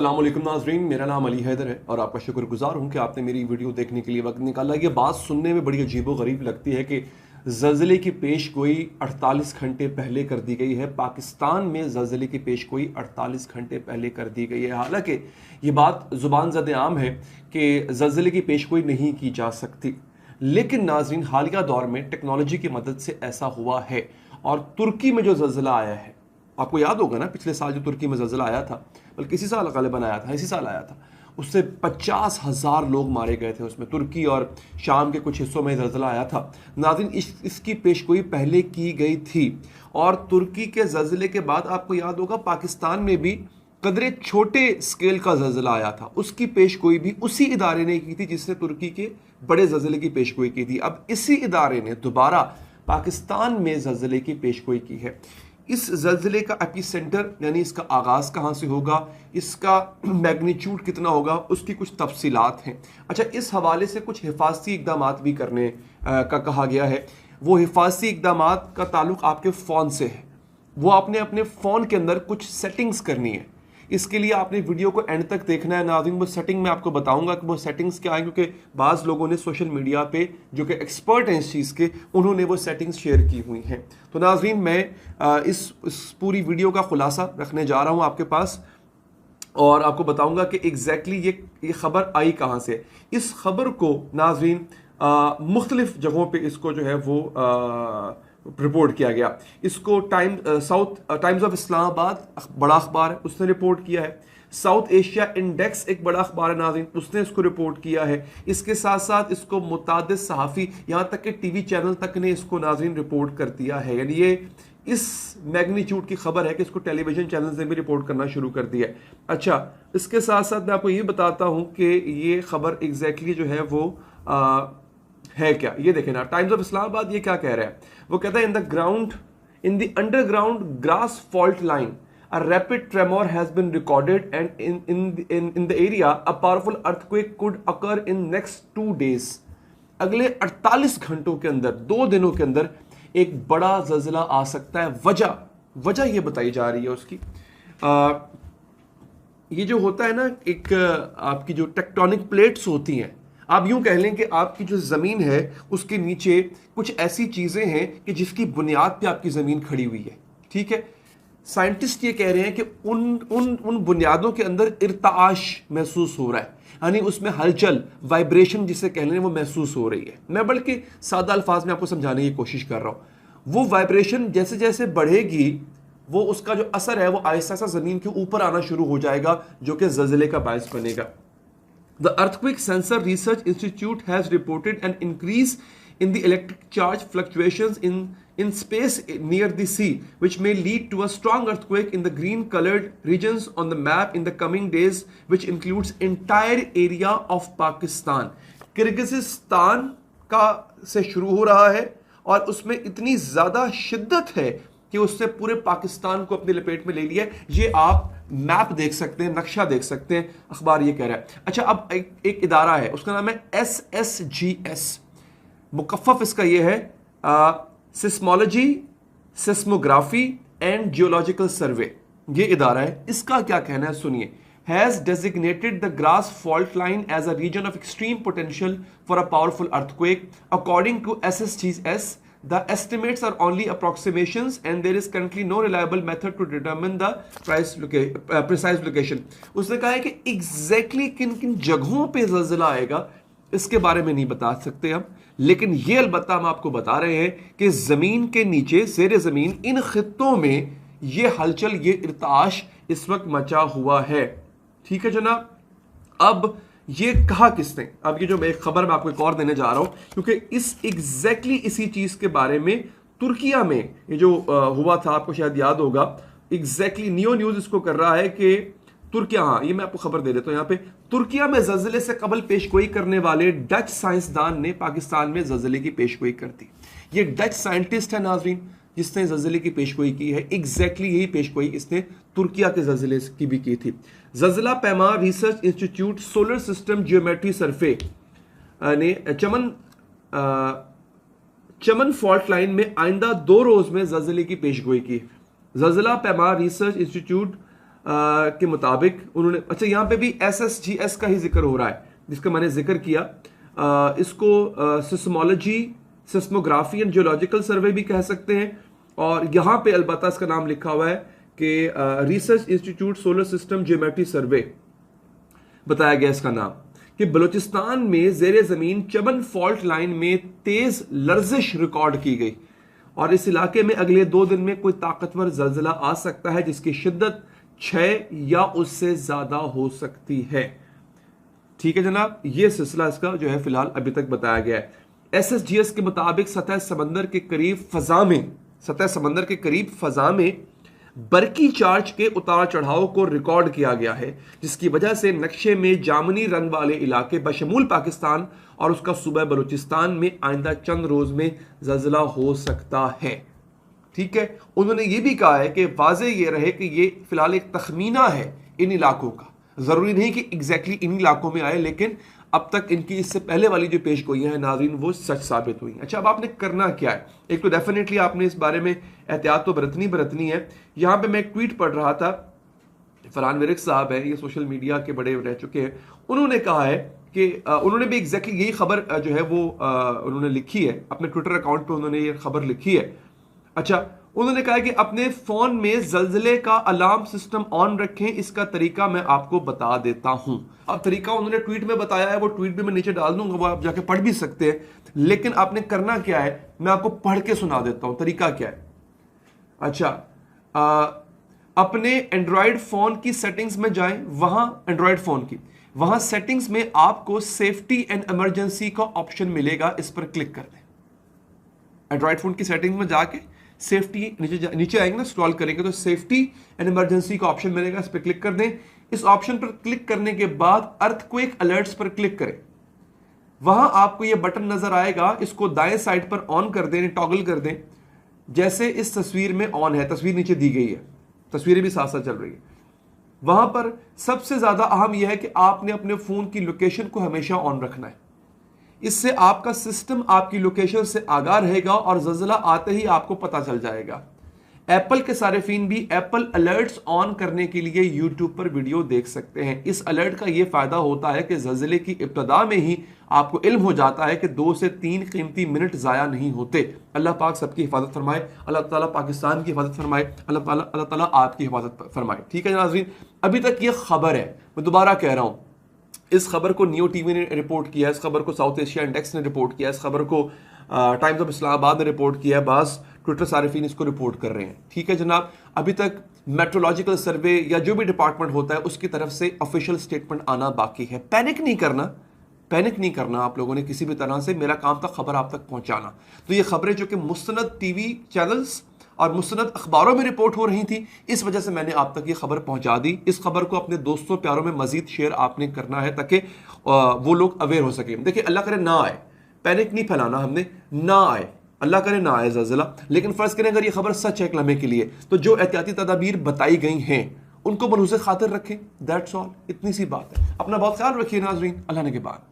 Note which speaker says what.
Speaker 1: अस्सलामुअलैकुम नाज़रीन, मेरा नाम अली हैदर है और आपका शुक्रगुजार हूँ कि आपने मेरी वीडियो देखने के लिए वक्त निकाला। ये बात सुनने में बड़ी अजीबोगरीब लगती है कि ज़लज़ले की पेशगोई 48 घंटे पहले कर दी गई है। पाकिस्तान में ज़लज़ले की पेशगोई 48 घंटे पहले कर दी गई है। हालांकि ये बात ज़ुबान ज़द आम है कि ज़लज़ले की पेशगोई नहीं की जा सकती, लेकिन नाज़रीन हालिया दौर में टेक्नोलॉजी की मदद से ऐसा हुआ है। और तुर्की में जो ज़लज़ला आया है, आपको याद होगा ना, पिछले साल जो तुर्की में ज़लज़ला आया था, बल्कि इसी साल ग़ालिबन आया था, इसी साल आया था, उससे 50,000 लोग मारे गए थे। उसमें तुर्की और शाम के कुछ हिस्सों में ज़लज़ला आया था। नाज़रीन इसकी पेशगोई पहले की गई थी और तुर्की के ज़लज़ले के बाद आपको याद होगा पाकिस्तान में भी कदरे छोटे स्केल का ज़लज़ला आया था। उसकी पेशगोई भी उसी इदारे ने की थी जिसने तुर्की के बड़े ज़लज़ले की पेशगोई की थी। अब इसी इदारे ने दोबारा पाकिस्तान में ज़लज़ले की पेशगोई की है। इस ज़लज़ले का एपिसेंटर यानी इसका आगाज़ कहाँ से होगा, इसका मैग्नीट्यूड कितना होगा, उसकी कुछ तफसीलात हैं। अच्छा, इस हवाले से कुछ हिफाजती इक़दाम भी करने का कहा गया है। वो हिफाजती इक़दाम का ताल्लुक़ आपके फ़ोन से है। वो आपने अपने फ़ोन के अंदर कुछ सेटिंग्स करनी है। इसके लिए आपने वीडियो को एंड तक देखना है नाज़रीन। वो सेटिंग मैं आपको बताऊंगा कि वो सेटिंग्स क्या है, क्योंकि बाज़ लोगों ने सोशल मीडिया पे जो कि एक्सपर्ट हैं इस चीज़ के, उन्होंने वो सेटिंग्स शेयर की हुई हैं। तो नाज़रीन मैं इस पूरी वीडियो का खुलासा रखने जा रहा हूँ आपके पास और आपको बताऊंगा कि एग्जैक्टली ये खबर आई कहाँ से। इस खबर को नाज़रीन मुख्तलिफ जगहों पे इसको जो है वो रिपोर्ट किया गया। इसको टाइम्स ऑफ इस्लामाबाद बड़ा अखबार है, उसने रिपोर्ट किया है। साउथ एशिया इंडेक्स एक बड़ा अखबार है नाज़रीन, उसने इसको रिपोर्ट किया है। इसके साथ साथ इसको मुतादिद सहाफ़ी, यहाँ तक कि टीवी चैनल तक ने इसको नाज़रीन रिपोर्ट कर दिया है। यानी ये इस मैग्नीट्यूड की खबर है कि इसको टेलीविजन चैनल ने भी रिपोर्ट करना शुरू कर दिया है। अच्छा, इसके साथ साथ मैं आपको ये बताता हूँ कि ये खबर एग्जैक्टली जो है वो है क्या। ये देखें ना, टाइम्स ऑफ इस्लामाबाद ये क्या कह रहा है। वो कहता है in the underground grass fault line a rapid tremor has been recorded and in the area a powerful earthquake could occur in next 2 days। अगले 48 घंटों के अंदर, 2 दिनों के अंदर एक बड़ा ज़लज़ला आ सकता है। वजह ये बताई जा रही है उसकी। ये जो होता है ना, एक आपकी जो टेक्टोनिक प्लेट्स होती हैं, आप यूं कह लें कि आपकी जो ज़मीन है उसके नीचे कुछ ऐसी चीज़ें हैं कि जिसकी बुनियाद पे आपकी ज़मीन खड़ी हुई है। ठीक है, साइंटिस्ट ये कह रहे हैं कि उन बुनियादों के अंदर इर्ताश महसूस हो रहा है, यानी उसमें हलचल, वाइब्रेशन जिसे कह रहे हैं, वो महसूस हो रही है। मैं बल्कि सादा अल्फाज में आपको समझाने की कोशिश कर रहा हूँ। वो वाइब्रेशन जैसे जैसे बढ़ेगी, वो उसका जो असर है वो आहिस्ता आहिस्ता ज़मीन के ऊपर आना शुरू हो जाएगा, जो कि ज़लज़ले का बायस बनेगा। The Earthquake Sensor Research Institute has reported an increase in the electric charge fluctuations in space near the sea, which may lead to a strong earthquake in the green-colored regions on the map in the coming days, which includes entire area of Pakistan। Kyrgyzstan का से शुरू हो रहा है और उसमें इतनी ज़्यादा शिद्दत है कि उसने पूरे पाकिस्तान को अपनी लपेट में ले लिया है। ये आप मैप देख सकते हैं, नक्शा देख सकते हैं, अखबार ये कह रहा है। अच्छा, अब एक इदारा है, उसका नाम है SSGS। मुकफ़्फ़फ़ इसका ये है seismology, seismography and geological survey. ये इदारा है। इसका क्या कहना है सुनिए। Has designated the grass fault line as a region of extreme potential for a powerful earthquake according to SSGS। The estimates are only approximations and there is currently no reliable method to determine the precise location। उसने कहा है कि exactly किन किन जगहों पे ज़लज़ला आएगा इसके बारे में नहीं बता सकते हम, लेकिन ये अलबत्ता हम आपको बता रहे हैं कि ज़मीन के नीचे, ज़ेरे ज़मीन, इन खित्तों में ये हलचल, ये इर्ताश इस वक्त मचा हुआ है। ठीक है जनाब। अब ये कहा किसने? अब ये जो मैं एक खबर मैं आपको एक और देने जा रहा हूं, क्योंकि एग्जैक्टली इसी चीज के बारे में तुर्किया में ये जो हुआ था, आपको शायद याद होगा। एग्जैक्टली नियो न्यूज इसको कर रहा है कि तुर्किया, हाँ ये मैं आपको खबर दे देता हूं। यहाँ पे तुर्किया में ज़लज़ले से कबल पेशगोई करने वाले डच साइंसदान ने पाकिस्तान में ज़लज़ले की पेशगोई कर दी। ये डच साइंटिस्ट है नाज़रीन जिसने ज़लज़ले की पेशगोई की है। एग्जैक्टली यही पेशगोई इसने तुर्किया के ज़लज़ले की भी की थी। ज़लज़ला पैमा research institute solar system geometry survey ने चमन फॉल्ट लाइन में आइंदा 2 रोज में ज़लज़ले की पेशगोई की। ज़लज़ला पैमा रिसर्च इंस्टीट्यूट के मुताबिक उन्होंने, अच्छा यहाँ पे भी SSGS का ही जिक्र हो रहा है जिसका मैंने जिक्र किया, इसको सिस्मोलॉजी, सिस्मोग्राफी एंड जियोलॉजिकल सर्वे भी कह सकते हैं। और यहाँ पे अलबत्ता इसका नाम लिखा हुआ है कि research institute solar system geometry survey बताया गया इसका नाम, कि बलूचिस्तान में जेर जमीन चमन फॉल्ट लाइन में तेज लर्जिश रिकॉर्ड की गई और इस इलाके में अगले 2 दिन में कोई ताकतवर जल्जला आ सकता है जिसकी शिद्दत 6 या उससे ज्यादा हो सकती है। ठीक है जनाब, यह सिलसिला इसका जो है फिलहाल अभी तक बताया गया है। SSGS के मुताबिक सतह समंदर के करीब फजा में बरकी चार्ज के उतार चढ़ाव को रिकॉर्ड किया गया है, जिसकी वजह से नक्शे में जामनी रंग वाले इलाके बशमूल पाकिस्तान और उसका सूबा बलूचिस्तान में आइंदा चंद रोज में जल्जला हो सकता है। ठीक है, उन्होंने ये भी कहा है कि वाज़े ये रहे कि ये फिलहाल एक तखमीना है इन इलाकों का, जरूरी नहीं कि एग्जैक्टली इन इलाकों में आए, लेकिन अब तक इनकी इससे पहले वाली जो पेश गोइयां हैं नाज़रीन वो सच साबित हुई। अच्छा, अब आपने करना क्या है? एक तो डेफिनेटली आपने इस बारे में एहतियात तो बरतनी है। यहाँ पे मैं एक ट्वीट पढ़ रहा था, फरहान विरिक साहब है, ये सोशल मीडिया के बड़े रह चुके हैं, उन्होंने कहा है कि उन्होंने भी एग्जैक्टली यही खबर जो है वो उन्होंने लिखी है अपने ट्विटर अकाउंट पे, उन्होंने ये खबर लिखी है। अच्छा, उन्होंने कहा है कि अपने फोन में जल्जले का अलार्म सिस्टम ऑन रखें, इसका तरीका मैं आपको बता देता हूं। अब तरीका उन्होंने ट्वीट में बताया है, वो ट्वीट भी मैं नीचे डाल दूंगा, वो आप जाके पढ़ भी सकते हैं, लेकिन आपने करना क्या है मैं आपको पढ़ के सुना देता हूं तरीका क्या है। अच्छा, अपने एंड्रॉयड फोन की सेटिंग्स में जाएं, वहां सेटिंग्स में आपको सेफ्टी एंड इमरजेंसी का ऑप्शन मिलेगा, इस पर क्लिक कर दें। एंड्रॉयड फोन की सेटिंग्स में जाके सेफ्टी नीचे आएंगे ना, स्क्रॉल करेंगे तो सेफ्टी एंड इमरजेंसी का ऑप्शन मिलेगा, इस पर क्लिक कर दें। इस ऑप्शन पर क्लिक करने के बाद अर्थक्वेक अलर्ट्स पर क्लिक करें, वहां आपको यह बटन नजर आएगा, इसको दाएं साइड पर ऑन कर दें, टॉगल कर दें, जैसे इस तस्वीर में ऑन है, तस्वीर नीचे दी गई है, तस्वीरें भी साथ साथ चल रही है। वहां पर सबसे ज्यादा अहम यह है कि आपने अपने फोन की लोकेशन को हमेशा ऑन रखना है, इससे आपका सिस्टम आपकी लोकेशन से आगाह रहेगा और जल्जला आते ही आपको पता चल जाएगा। एप्पल के सारिफीन भी एप्पल अलर्ट्स ऑन करने के लिए यूट्यूब पर वीडियो देख सकते हैं। इस अलर्ट का यह फायदा होता है कि जल्जले की इब्तदा में ही आपको इल्म हो जाता है कि 2 से 3 कीमती मिनट जाया नहीं होते। अल्लाह पाक सबकी हिफाजत फरमाए, अल्लाह ताला पाकिस्तान की हिफाजत फरमाए, अल्लाह ताला आपकी हिफाजत फरमाए। ठीक है नाज़रीन, अभी तक ये खबर है, मैं दोबारा कह रहा हूं, इस खबर को नियो टीवी ने रिपोर्ट किया, इस खबर को साउथ एशिया इंडेक्स ने रिपोर्ट किया, इस खबर को टाइम्स ऑफ इस्लामाबाद ने रिपोर्ट किया, बास ट्विटर सारिफीन इसको रिपोर्ट कर रहे हैं। ठीक है जनाब, अभी तक मेट्रोलॉजिकल सर्वे या जो भी डिपार्टमेंट होता है उसकी तरफ से ऑफिशियल स्टेटमेंट आना बाकी है। पैनिक नहीं करना आप लोगों ने किसी भी तरह से, मेरा काम था खबर आप तक पहुंचाना। तो ये खबरें जो कि मुस्तनद टीवी चैनल्स और मुस्तनद अखबारों में रिपोर्ट हो रही थी, इस वजह से मैंने आप तक ये खबर पहुंचा दी। इस खबर को अपने दोस्तों प्यारों में मजीद शेयर आपने करना है ताकि वो लोग अवेयर हो सके। देखिए, अल्लाह करे ना आए, पैनिक नहीं फैलाना हमने, ना आए, अल्लाह करे ना आए ज़ल्ज़ला, लेकिन फर्ज करें अगर ये खबर सच है एक लम्हे के लिए, तो जो एहतियाती तदाबीर बताई गई हैं उनको मलूज़ खातिर रखें, दैट्स ऑल, इतनी सी बात है। अपना बहुत ख्याल रखिए नाज़रीन, अल्लाह ने के बाद।